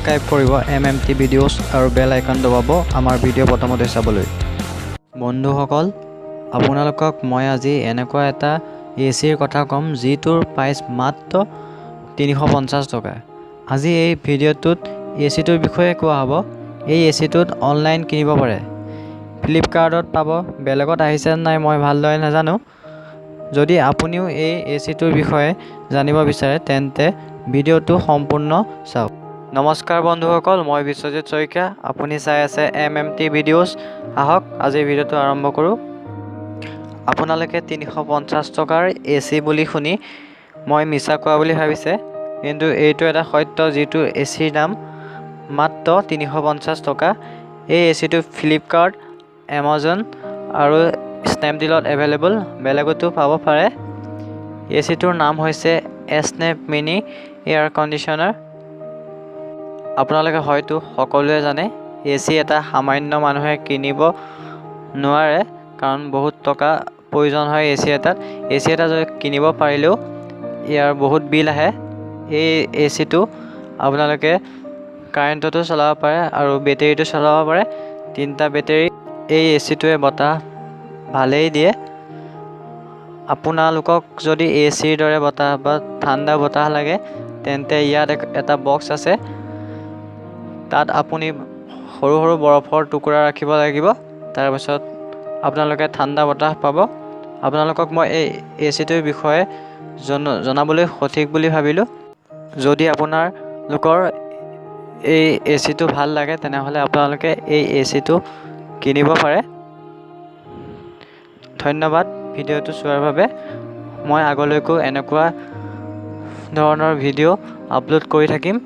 Subscribe কৰিব MMT videos আৰু বেল icon দবাব আমাৰ ভিডিঅ' প্ৰথমতে চাবলৈ। বন্ধুসকল, আপোনালোকক মই আজি এনেকুৱা এটা এচিৰ কথা ক'ম যিটোৰ প্ৰাইচ মাত্ৰ 350 টকা। আজি এই ভিডিঅ'টোত এচিটোৰ বিষয়ে কোৱা হ'ব। এই এচিটোত অনলাইন কিনিব পাৰে, ফ্লিপকাৰ্টত পাব, বেলেগত আহিছে নাই মই ভালদৰে নাজানো। যদি আপুনিও এই এচিটোৰ বিষয়ে জানিব বিচাৰে তেন্তে ভিডিঅ'টো সম্পূৰ্ণ চাওক। নমস্কাৰ বন্ধুসকল, মই বিশ্বজিৎ শইকীয়া, আপুনি চাই আছে MMT ভিডিঅ'ছ। আহক আজিৰ ভিডিঅ'টো আৰম্ভ কৰোঁ। আপোনালোকে 350 টকাৰ এচি বুলি শুনি মই মিছা কোৱা বুলি ভাবিছে, কিন্তু এইটো এটা সত্য যিটো এচিৰ দাম মাত্ৰ 350 টকা। এই এচিটো ফ্লিপকাৰ্ট, এমাজন আৰু স্নেপডিলত এভেইলেবল, বেলেগতো পাব পাৰে। এচিটোৰ নাম হৈছে এছনেপ মিনি এয়াৰ কণ্ডিশ্যনাৰ। আপোনালোকে হয়তো সকলোৱে জানে এচি এটা সামান্য মানুহে কিনিব নোৱাৰে, কাৰণ বহুত টকা প্ৰয়োজন হয় এচি এটাত। এচি এটা যদি কিনিব পাৰিলেও ইয়াৰ বহুত বিল আহে। এই এচিটো আপোনালোকে কাৰেণ্টতো চলাব পাৰে আৰু বেটেৰীটো চলাব পাৰে, 3টা বেটেৰী। এই এচিটোৱে বতাহ ভালেই দিয়ে। আপোনালোকক যদি এচিৰ দৰে বতাহ বা ঠাণ্ডা বতাহ লাগে তেন্তে ইয়াত এটা বক্স আছে, তাত আপুনি সৰু সৰু বৰফৰ টুকুৰা ৰাখিব লাগিব, তাৰপিছত আপোনালোকে ঠাণ্ডা বতাহ পাব। আপোনালোকক মই এই এচিটোৰ বিষয়ে জনাবলৈ সঠিক বুলি ভাবিলোঁ। যদি আপোনালোকৰ এই এচিটো ভাল লাগে তেনেহ'লে আপোনালোকে এই এচিটো কিনিব পাৰে। ধন্যবাদ ভিডিঅ'টো চোৱাৰ বাবে। মই আগলৈকো এনেকুৱা ধৰণৰ ভিডিঅ' আপলোড কৰি থাকিম।